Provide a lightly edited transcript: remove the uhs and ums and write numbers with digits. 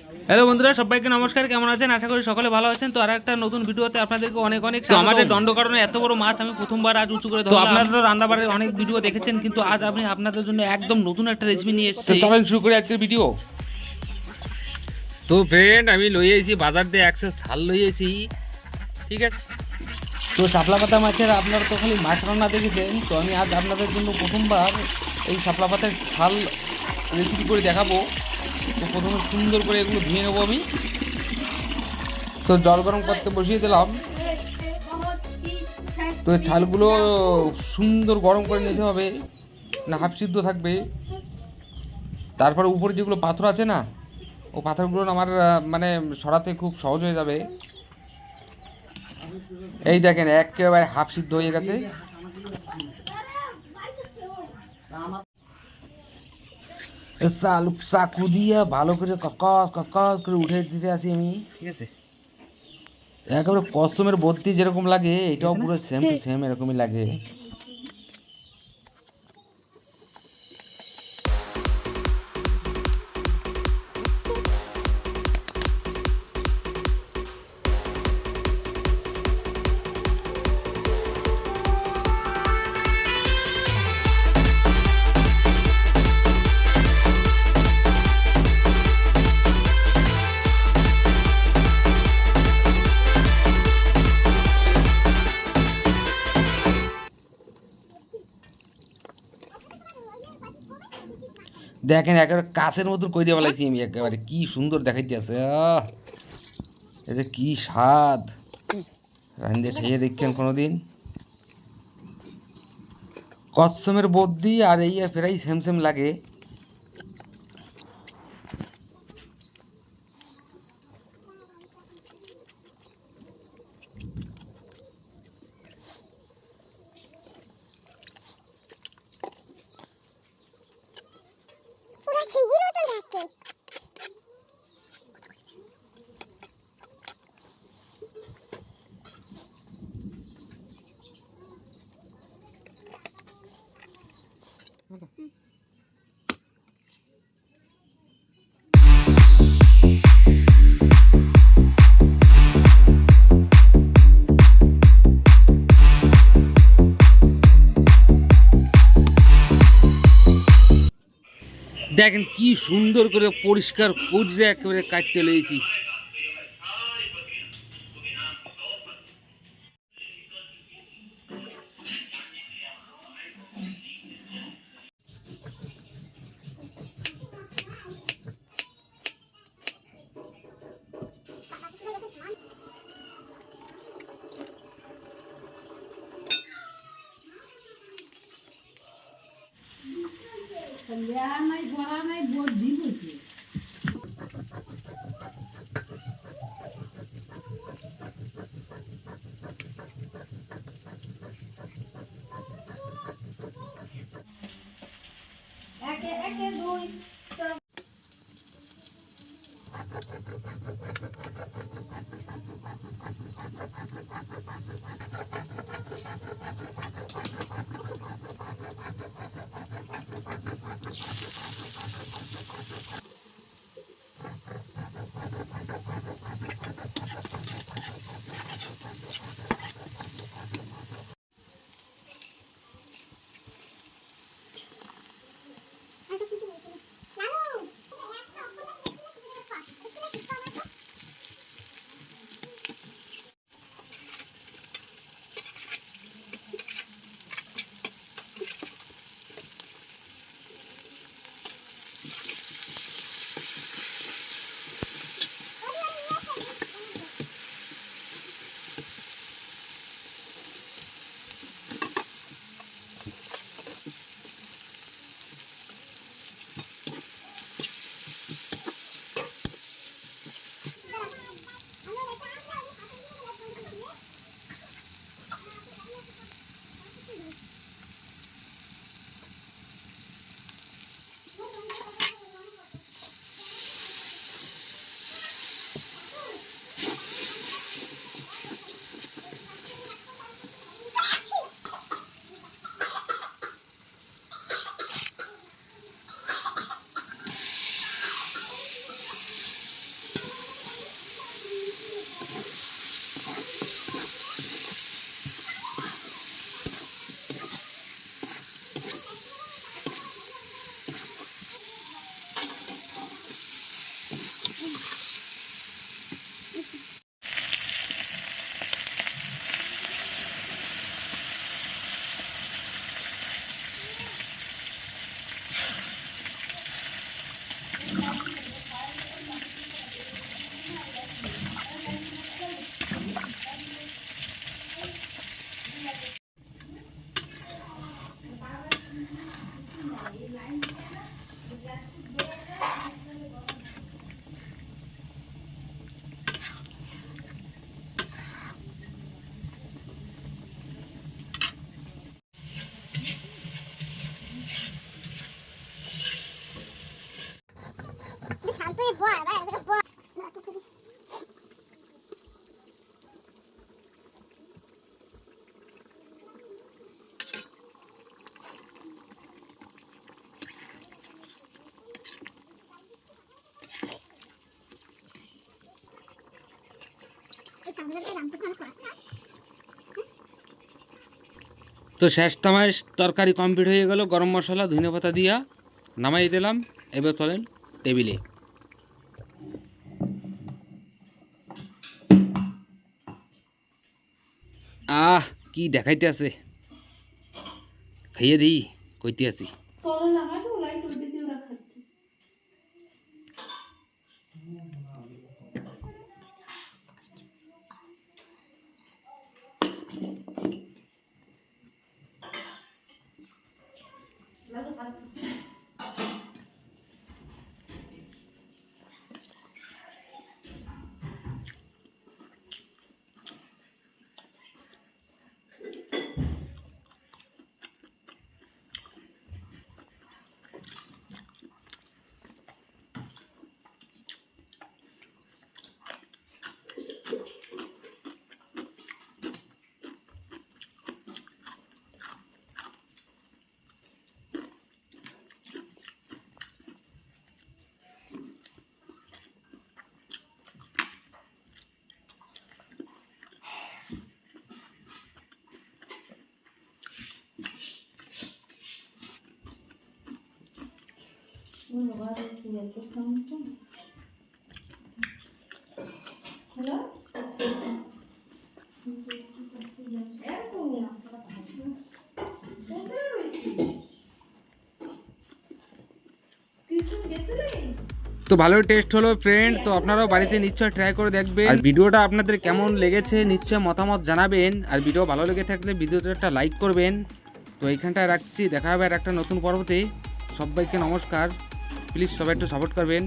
Hello বন্ধুরা, সবাইকে নমস্কার। কেমন আছেন? আশা করি সকলে ভালো আছেন। তো আর একটা নতুন ভিডিওতে আপনাদেরকে অনেক অনেক স্বাগত। আমাদের দণ্ডকারণ্যে এত বড় মাছ আমি প্রথমবার আজ উঁচু করে ধরলাম। তো আপনারা তো রান্নাবাড়ির অনেক ভিডিও দেখেছেন, কিন্তু আজ আমি আপনাদের জন্য একদম নতুন একটা রেসিপি নিয়ে এসেছি। তো চলেন শুরু করি আজকের ভিডিও। তো ফ্রেন্ড, আমি লই আইছি বাজার দিয়ে একশো ঝাল লই আইছি, ঠিক আছে। তো শাপলা পাতা মাছের আপনারা তো খালি মাছ রান্না দেখেছেন, তো আমি আজ আপনাদের জন্য প্রথমবার এই শাপলা পাতার ঝাল রেসিপি করে দেখাবো। তো প্রথমে সুন্দর করে এগুলো ধুয়ে নেবো আমি। তো জল গরম করতে বসিয়ে দিলাম। তো ছালগুলো সুন্দর গরম করে নিতে হবে, না হাফ সিদ্ধ থাকবে। তারপরে উপরে যেগুলো পাথর আছে না, ও পাথরগুলো আমার মানে সরাতে খুব সহজ হয়ে যাবে। এই দেখেন একেবারে হাফ সিদ্ধ হয়ে গেছে। চাকু দিয়ে ভালো করে কসকস কসকস করে উঠে দিতে আসি আমি, ঠিক আছে। একেবারে কসমের বত্তি যেরকম লাগে, এটাও পুরো সেম টু সেম এরকমই লাগে। দেখেন একেবারে কাছের মতন কই দিয়ে বলাইছি আমি, একেবারে কি সুন্দর দেখাইতে আছে। এটা কি স্বাদ, রান্ধে খেয়ে দেখছেন কোনোদিন? কসমের বদ্যি আর এই প্রায় সেম সেম লাগে। দেখেন কি সুন্দর করে পরিষ্কার করে একেবারে কাটতে লেগেছি। তো শেষ তামাশ তরকারি কমপ্লিট হয়ে গেল, গরম মশলা ধনেপাতা দিয়া নামাই দিলাম। এবার চলেন টেবিলে। আহ কি দেখাইতে আছে, খাইয়ে দিই কইতে আছি। তো ভালোই টেস্ট হলো ফ্রেন্ড। তো আপনারাও বাড়িতে নিশ্চয়ই ট্রাই করে দেখবেন। আর ভিডিওটা আপনাদের কেমন লেগেছে নিশ্চয়ই মতামত জানাবেন। আর ভিডিও ভালো লেগে থাকলে ভিডিওতে একটা লাইক করবেন। তো এইখানটায় রাখছি, দেখা হবে আর একটা নতুন পর্বতে। সবাইকে নমস্কার, প্লিজ সবাই একটু সাপোর্ট করবেন।